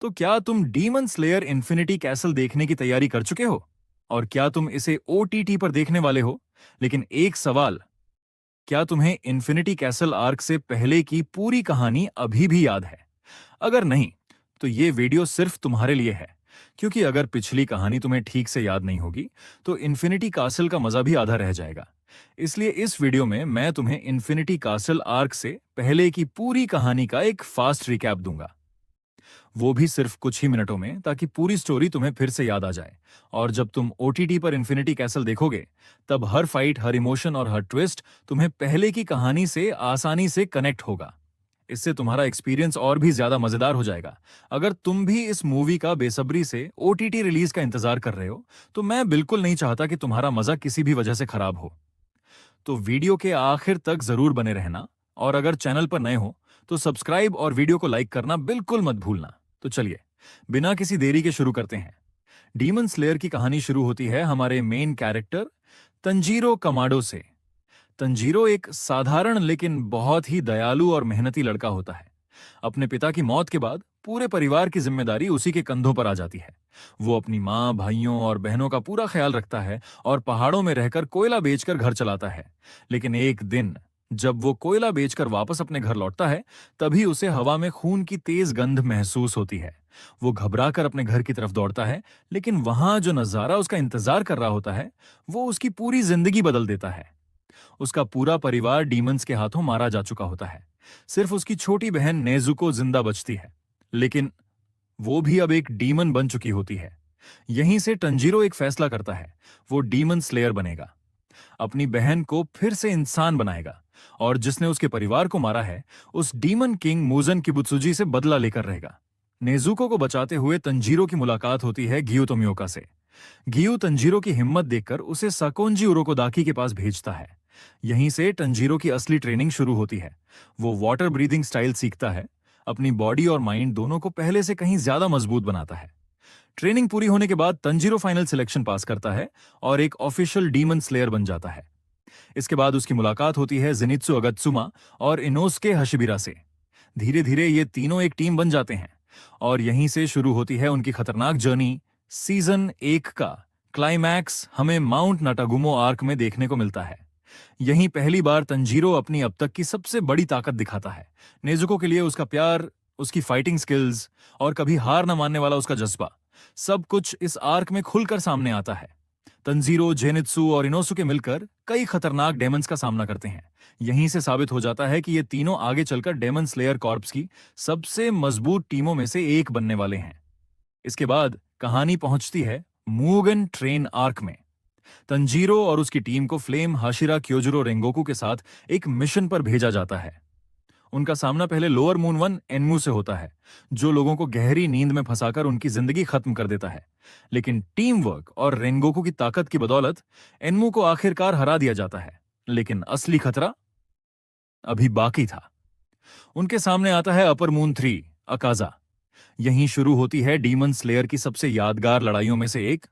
तो क्या तुम डीमन स्लेयर इन्फिनिटी कैसल देखने की तैयारी कर चुके हो? और क्या तुम इसे ओटीटी पर देखने वाले हो? लेकिन एक सवाल, क्या तुम्हें इन्फिनिटी कैसल आर्क से पहले की पूरी कहानी अभी भी याद है? अगर नहीं, तो ये वीडियो सिर्फ तुम्हारे लिए है, क्योंकि अगर पिछली कहानी तुम्हें ठीक से याद नहीं होगी, तो इन्फिनिटी कासल का मजा भी आधा रह जाएगा। इसलिए इस वीडियो में मैं तुम्हें इन्फिनिटी कासल आर्क से पहले की पूरी कहानी का एक फास्ट रिकैप दूंगा, वो भी सिर्फ कुछ ही मिनटों में, ताकि पूरी स्टोरी तुम्हें फिर से याद आ जाए। और जब तुम ओटीटी पर इन्फिनिटी कैसल देखोगे, तब हर फाइट, हर इमोशन और हर ट्विस्ट तुम्हें पहले की कहानी से आसानी से कनेक्ट होगा। इससे तुम्हारा एक्सपीरियंस और भी ज्यादा मजेदार हो जाएगा। अगर तुम भी इस मूवी का बेसब्री से ओटीटी रिलीज का इंतजार कर रहे हो, तो मैं बिल्कुल नहीं चाहता कि तुम्हारा मजा किसी भी वजह से खराब हो। तो वीडियो के आखिर तक जरूर बने रहना, और अगर चैनल पर नए हो तो सब्सक्राइब और वीडियो को लाइक करना बिल्कुल मत भूलना। तो चलिए, बिना किसी देरी के शुरू करते हैं। डीमन स्लेयर की कहानी शुरू होती है हमारे मेन कैरेक्टर तंजीरो कमाडो से। तंजीरो एक साधारण लेकिन बहुत ही दयालु और मेहनती लड़का होता है। अपने पिता की मौत के बाद पूरे परिवार की जिम्मेदारी उसी के कंधों पर आ जाती है। वो अपनी माँ, भाइयों और बहनों का पूरा ख्याल रखता है और पहाड़ों में रहकर कोयला बेचकर घर चलाता है। लेकिन एक दिन जब वो कोयला बेचकर वापस अपने घर लौटता है, तभी उसे हवा में खून की तेज गंध महसूस होती है। वो घबराकर अपने घर की तरफ दौड़ता है, लेकिन वहां जो नजारा उसका इंतजार कर रहा होता है, वो उसकी पूरी जिंदगी बदल देता है। उसका पूरा परिवार डीमंस के हाथों मारा जा चुका होता है। सिर्फ उसकी छोटी बहन नेजुको जिंदा बचती है, लेकिन वो भी अब एक डीमन बन चुकी होती है। यहीं से टंजीरो एक फैसला करता है, वो डीमन स्लेयर बनेगा, अपनी बहन को फिर से इंसान बनाएगा, और जिसने उसके परिवार को मारा है, उस डीमन किंग मूजन किबुत्सुजी से बदला लेकर रहेगा। नेजुको को बचाते हुए तंजीरो की मुलाकात होती है गियो तोमियोका से। गियो तंजीरो की हिम्मत देखकर उसे साकोंजी उरोकोदाकी के पास भेजता है। यहीं से तंजीरो की असली ट्रेनिंग शुरू होती है। वो वाटर ब्रीदिंग स्टाइल सीखता है, अपनी बॉडी और माइंड दोनों को पहले से कहीं ज्यादा मजबूत बनाता है। ट्रेनिंग पूरी होने के बाद तंजीरो फाइनल सिलेक्शन पास करता है और एक ऑफिशियल डीमन स्लेयर बन जाता है। इसके बाद उसकी मुलाकात होती है जिनित्सु अगत्सुमा और इनोस्के हशिबिरा से। धीरे धीरे ये तीनों एक टीम बन जाते हैं, और यहीं से शुरू होती है उनकी खतरनाक जर्नी। सीजन 1 का क्लाइमैक्स हमें माउंट नाटागुमो आर्क में देखने को मिलता है। यहीं पहली बार तंजीरो अपनी अब तक की सबसे बड़ी ताकत दिखाता है। नेजुको के लिए उसका प्यार, उसकी फाइटिंग स्किल्स और कभी हार न मानने वाला उसका जज्बा, सब कुछ इस आर्क में खुलकर सामने आता है। तंजीरो, जेनित्सु और इनोसुके मिलकर कई खतरनाक डेमन्स का सामना करते हैं। यहीं से साबित हो जाता है कि ये तीनों आगे चलकर डेमन स्लेयर कॉर्प्स की सबसे मजबूत टीमों में से एक बनने वाले हैं। इसके बाद कहानी पहुंचती है मुगन ट्रेन आर्क में। तंजीरो और उसकी टीम को फ्लेम हाशिरा क्योजुरो रेंगोकू के साथ एक मिशन पर भेजा जाता है। उनका सामना पहले लोअर मून वन एनमू से होता है, जो लोगों को गहरी नींद में फंसाकर उनकी जिंदगी खत्म कर देता है। लेकिन टीम वर्क और रेंगोकू की ताकत की बदौलत एनमू को आखिरकार हरा दिया जाता है। लेकिन असली खतरा अभी बाकी था। उनके सामने आता है अपर मून 3 अकाजा। यहीं शुरू होती है डीमन स्लेयर की सबसे यादगार लड़ाइयों में से एक।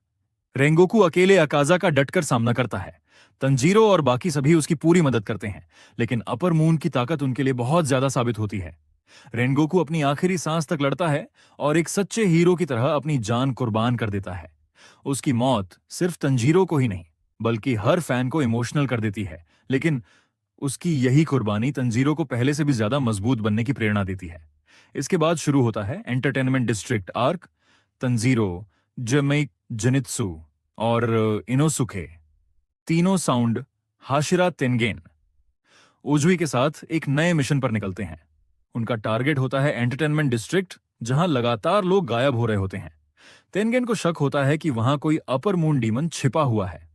रेंगोकू अकेले अकाजा का डटकर सामना करता है। तंजीरो और बाकी सभी उसकी पूरी मदद करते हैं, लेकिन अपर मून की ताकत उनके लिए बहुत ज्यादा साबित होती है। रेंगोकू अपनी आखिरी सांस तक लड़ता है और एक सच्चे हीरो की तरह अपनी जान कुर्बान कर देता है। उसकी मौत सिर्फ तंजीरो को ही नहीं, बल्कि हर फैन को इमोशनल कर देती है। लेकिन उसकी यही कुर्बानी तंजीरो को पहले से भी ज्यादा मजबूत बनने की प्रेरणा देती है। इसके बाद शुरू होता है entertainment district arc. Tanjiro, Zamak, Zenitsu और इनोसुके तीनों साउंड हाशिरा तेनगेन उजुई के साथ एक नए मिशन पर निकलते हैं। उनका टारगेट होता है एंटरटेनमेंट डिस्ट्रिक्ट, जहां लगातार लोग गायब हो रहे होते हैं। तेनगेन को शक होता है कि वहां कोई अपर मून डीमन छिपा हुआ है।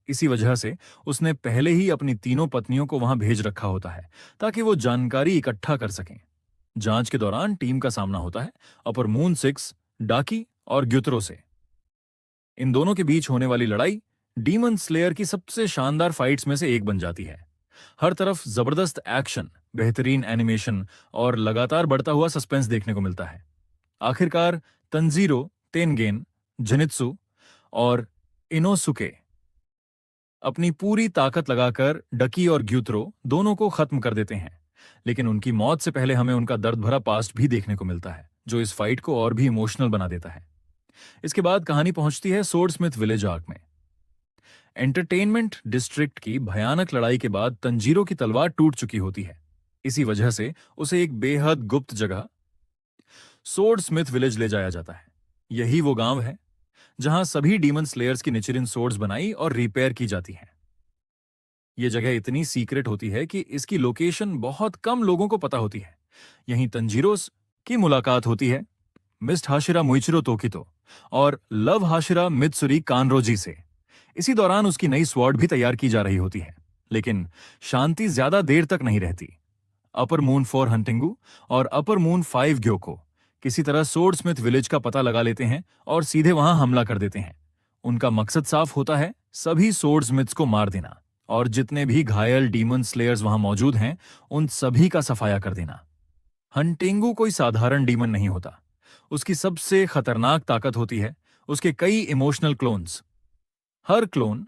इसी वजह से उसने पहले ही अपनी तीनों पत्नियों को वहां भेज रखा होता है, ताकि वो जानकारी इकट्ठा कर सकें। जांच के दौरान टीम का सामना होता है अपर मून 6 डाकी और ग्युतरो से। इन दोनों के बीच होने वाली लड़ाई डीमन स्लेयर की सबसे शानदार फाइट्स में से एक बन जाती है। हर तरफ जबरदस्त एक्शन, बेहतरीन एनिमेशन और लगातार बढ़ता हुआ सस्पेंस देखने को मिलता है। आखिरकार तंजीरो, तेनगेन, जेनित्सु और इनोसुके अपनी पूरी ताकत लगाकर डकी और ग्यूत्रो दोनों को खत्म कर देते हैं। लेकिन उनकी मौत से पहले हमें उनका दर्द भरा पास्ट भी देखने को मिलता है। जो इस फाइट को और भी इमोशनल बना देता है। इसके बाद कहानी पहुंचती है सोर्डस्मिथ विलेज आर्क में। एंटरटेनमेंट डिस्ट्रिक्ट की भयानक लड़ाई के बाद तंजीरो की तलवार टूट चुकी होती है। इसी वजह से उसे एक बेहद गुप्त जगह सोर्डस्मिथ विलेज ले जाया जाता है। यही वो गांव है जहां सभी डीमन स्लेयर्स की निचिरिन सोर्ड्स बनाई और रिपेयर की जाती हैं। यह जगह इतनी सीक्रेट होती है कि इसकी लोकेशन बहुत कम लोगों को पता होती है। यहीं तंजीरोस की मुलाकात होती है मिस्ट हाशिरा मुइचिरो तोकितो और लव हाशिरा मित्सुरी कानरोजी से। इसी दौरान उसकी नई स्वॉर्ड भी तैयार की जा रही होती है, लेकिन शांति ज्यादा देर तक नहीं रहती। अपर मून 4 हंटिंगू और अपर मून 5 ग्योको किसी तरह सोर्डस्मिथ विलेज का पता लगा लेते हैं और सीधे वहां हमला कर देते हैं। उनका मकसद साफ होता है, सभी सोर्डस्मिथ्स को मार देना और जितने भी घायल डीमन स्लेयर्स वहां मौजूद हैं उन सभी का सफाया कर देना। हंटिंगू कोई साधारण डीमन नहीं होता। उसकी सबसे खतरनाक ताकत होती है उसके कई इमोशनल क्लोन्स। हर क्लोन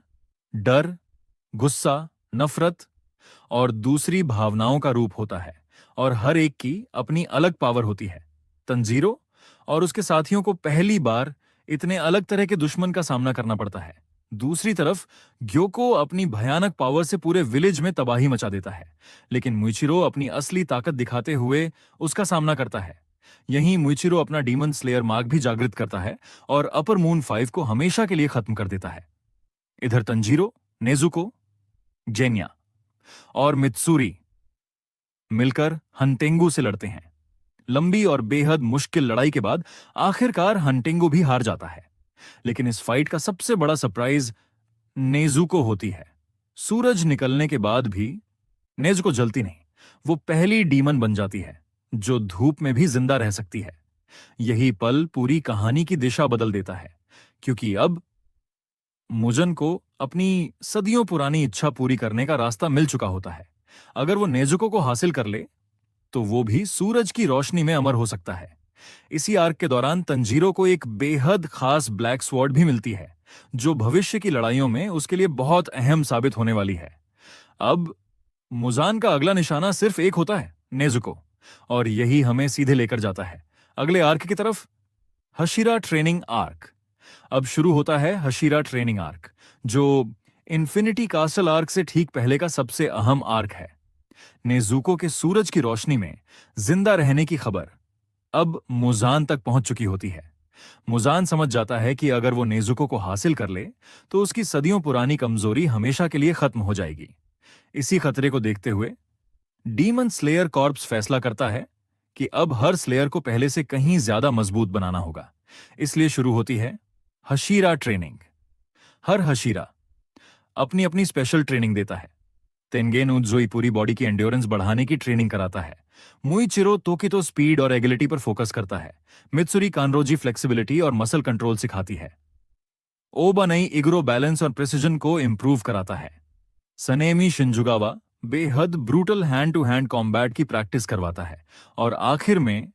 डर, गुस्सा, नफरत और दूसरी भावनाओं का रूप होता है और हर एक की अपनी अलग पावर होती है। तंजीरो और उसके साथियों को पहली बार इतने अलग तरह के दुश्मन का सामना करना पड़ता है। दूसरी तरफ ग्योको अपनी भयानक पावर से पूरे विलेज में तबाही मचा देता है, लेकिन मुइचिरो अपनी असली ताकत दिखाते हुए उसका सामना करता है। यहीं मुइचिरो अपना डीमन स्लेयर मार्ग भी जागृत करता है और अपर मून 5 को हमेशा के लिए खत्म कर देता है। इधर तंजीरो, नेजुको, जेन्या और मित्सुरी मिलकर हंटेंगू से लड़ते हैं। लंबी और बेहद मुश्किल लड़ाई के बाद आखिरकार हंटेंगू भी हार जाता है, लेकिन इस फाइट का सबसे बड़ा सरप्राइज नेजुको होती है। सूरज निकलने के बाद भी नेजुको जलती नहीं। वो पहली डीमन बन जाती है जो धूप में भी जिंदा रह सकती है। यही पल पूरी कहानी की दिशा बदल देता है, क्योंकि अब मुजन को अपनी सदियों पुरानी इच्छा पूरी करने का रास्ता मिल चुका होता है। अगर वो नेजुको को हासिल कर ले तो वो भी सूरज की रोशनी में अमर हो सकता है। इसी आर्क के दौरान तंजीरो को एक बेहद खास ब्लैक स्वॉर्ड भी मिलती है, जो भविष्य की लड़ाइयों में उसके लिए बहुत अहम साबित होने वाली है। अब मुजान का अगला निशाना सिर्फ एक होता है, नेजुको, और यही हमें सीधे लेकर जाता है अगले आर्क की तरफ, हशिरा ट्रेनिंग आर्क। अब शुरू होता है हशिरा ट्रेनिंग आर्क, जो इन्फिनिटी कास्टल आर्क से ठीक पहले का सबसे अहम आर्क है। नेजुको के सूरज की रोशनी में जिंदा रहने की खबर अब मुजान तक पहुंच चुकी होती है। मुजान समझ जाता है कि अगर वो नेजुको को हासिल कर ले तो उसकी सदियों पुरानी कमजोरी हमेशा के लिए खत्म हो जाएगी। इसी खतरे को देखते हुए डीमन स्लेयर कॉर्प्स फैसला करता है कि अब हर स्लेयर को पहले से कहीं ज्यादा मजबूत बनाना होगा। इसलिए शुरू होती है हशीरा ट्रेनिंग। हर हशीरा अपनी अपनी स्पेशल ट्रेनिंग देता है। तेंगेन उज़ोई पूरी बॉडी की एंड्योरेंस बढ़ाने की ट्रेनिंग कराता है। मुइचिरो तोकितो स्पीड और एगिलिटी पर फोकस करता है। मित्सुरी कानरोजी फ्लेक्सिबिलिटी और मसल कंट्रोल सिखाती है। ओबा नई इग्रो बैलेंस और प्रिसिजन को इंप्रूव कराता है। सनेमी शिंजुगावा बेहद brutal hand to hand combat की प्रैक्टिस करवाता है। और आखिर में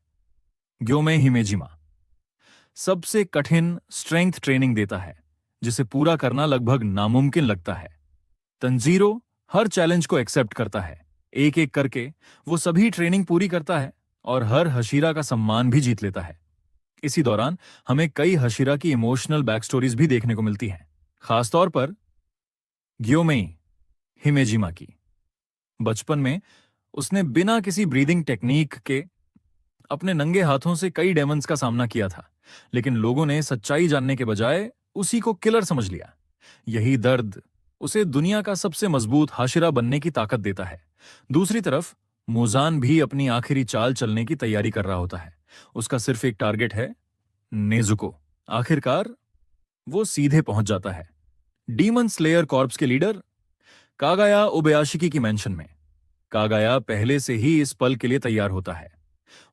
ग्योमे हिमेजिमा सबसे कठिन स्ट्रेंथ ट्रेनिंग देता है, जिसे पूरा करना लगभग नामुमकिन लगता है। तंजीरो हर चैलेंज को एक्सेप्ट करता है। एक एक करके वो सभी ट्रेनिंग पूरी करता है और हर हशीरा का सम्मान भी जीत लेता है। इसी दौरान हमें कई हशीरा की इमोशनल बैक स्टोरीज भी देखने को मिलती हैं, खासतौर पर ग्योमेई हिमेजिमा की। बचपन में उसने बिना किसी ब्रीदिंग टेक्निक के अपने नंगे हाथों से कई डेमन्स का सामना किया था, लेकिन लोगों ने सच्चाई जानने के बजाय उसी को किलर समझ लिया। यही दर्द उसे दुनिया का सबसे मजबूत हाशिरा बनने की ताकत देता है। दूसरी तरफ मुजान भी अपनी आखिरी चाल चलने की तैयारी कर रहा होता है। उसका सिर्फ एक टारगेट है, नेजुको। आखिरकार वो सीधे पहुंच जाता है डीमन स्लेयर कॉर्प्स के लीडर कागाया उबयाशिकी की मेंशन में। कागाया पहले से ही इस पल के लिए तैयार होता है।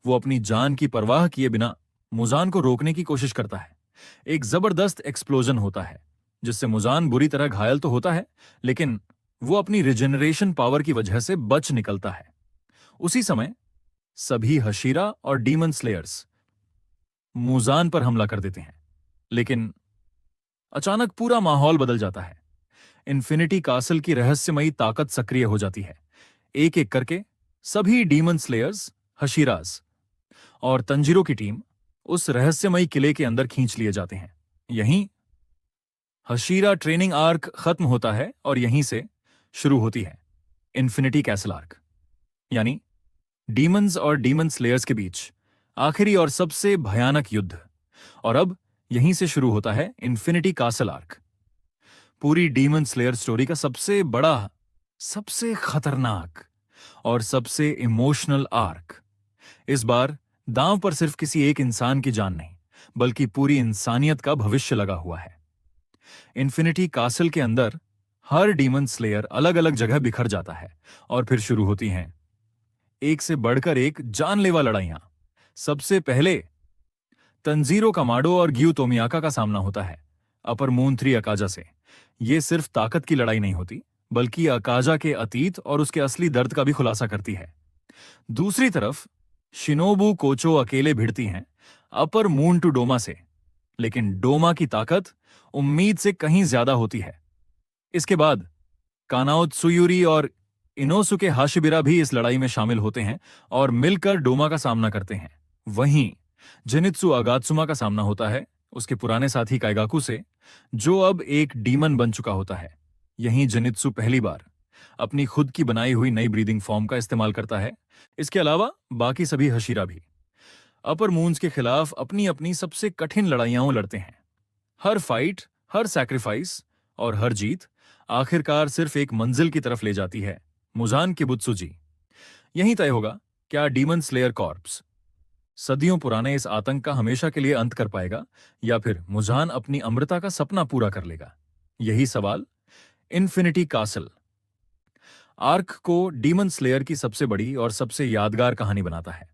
वो अपनी जान की परवाह किए बिना मुजान को रोकने की कोशिश करता है। एक जबरदस्त एक्सप्लोजन होता है, जिससे मुजान बुरी तरह घायल तो होता है, लेकिन वो अपनी रिजेनरेशन पावर की वजह से बच निकलता है। उसी समय सभी हशीरा और डीमन स्लेयर्स मुजान पर हमला कर देते हैं, लेकिन अचानक पूरा माहौल बदल जाता है। इन्फिनिटी कासल की रहस्यमयी ताकत सक्रिय हो जाती है। एक एक करके सभी डीमन स्लेयर्स, हशीरास और तंजीरो की टीम उस रहस्यमयी किले के अंदर खींच लिए जाते हैं। यहीं हशीरा ट्रेनिंग आर्क खत्म होता है और यहीं से शुरू होती है इन्फिनिटी कैसल आर्क, यानी डीमंस और डीमन स्लेयर्स के बीच आखिरी और सबसे भयानक युद्ध। और अब यहीं से शुरू होता है इन्फिनिटी कासल आर्क, पूरी डीमन स्लेयर स्टोरी का सबसे बड़ा, सबसे खतरनाक और सबसे इमोशनल आर्क। इस बार दांव पर सिर्फ किसी एक इंसान की जान नहीं, बल्कि पूरी इंसानियत का भविष्य लगा हुआ है। इन्फिनिटी कासल के अंदर हर डीमन स्लेयर अलग अलग जगह बिखर जाता है और फिर शुरू होती हैं एक से बढ़कर एक जानलेवा लड़ाइयां। सबसे पहले तंजीरो कमाडो और ग्यू तोमियाका का सामना होता है अपर मून 3 अकाजा से। यह सिर्फ ताकत की लड़ाई नहीं होती, बल्कि अकाजा के अतीत और उसके असली दर्द का भी खुलासा करती है। दूसरी तरफ शिनोबू कोचो अकेले भिड़ती हैं अपर मून टू डोमा से, लेकिन डोमा की ताकत उम्मीद से कहीं ज्यादा होती है। इसके बाद कानाओ त्सुयुरी और इनोसुके हाशिबिरा भी इस लड़ाई में शामिल होते हैं और मिलकर डोमा का सामना करते हैं। वहीं जेनित्सु अगात्सुमा का सामना होता है उसके पुराने साथी काइगाकू से, जो अब एक डीमन बन चुका होता है। यहीं जेनित्सु पहली बार अपनी खुद की बनाई हुई नई ब्रीदिंग फॉर्म का इस्तेमाल करता है। इसके अलावा बाकी सभी हशीरा भी अपर मून्स के खिलाफ अपनी अपनी सबसे कठिन लड़ाइयां लड़ते हैं। हर फाइट, हर सैक्रिफाइस और हर जीत आखिरकार सिर्फ एक मंजिल की तरफ ले जाती है, मुजान किबुत्सुजी। यहीं तय होगा क्या डीमन स्लेयर कॉर्प्स सदियों पुराने इस आतंक का हमेशा के लिए अंत कर पाएगा, या फिर मुजान अपनी अमृता का सपना पूरा कर लेगा। यही सवाल इन्फिनिटी कासल आर्क को डीमन स्लेयर की सबसे बड़ी और सबसे यादगार कहानी बनाता है।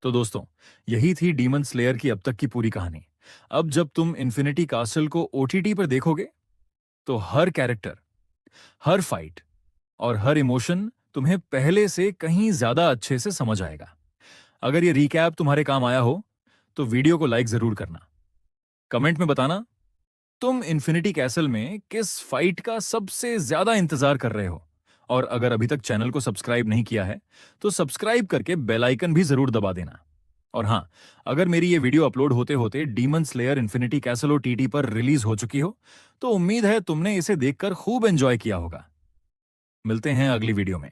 तो दोस्तों, यही थी डीमन स्लेयर की अब तक की पूरी कहानी। अब जब तुम इन्फिनिटी कासल को ओटीटी पर देखोगे, तो हर कैरेक्टर, हर फाइट और हर इमोशन तुम्हें पहले से कहीं ज्यादा अच्छे से समझ आएगा। अगर ये रिकैप तुम्हारे काम आया हो, तो वीडियो को लाइक जरूर करना। कमेंट में बताना तुम इन्फिनिटी कैसल में किस फाइट का सबसे ज्यादा इंतजार कर रहे हो। और अगर अभी तक चैनल को सब्सक्राइब नहीं किया है, तो सब्सक्राइब करके बेल आइकन भी जरूर दबा देना। और हां, अगर मेरी ये वीडियो अपलोड होते होते demon slayer infinity castle OTT पर रिलीज हो चुकी हो, तो उम्मीद है तुमने इसे देखकर खूब एंजॉय किया होगा। मिलते हैं अगली वीडियो में।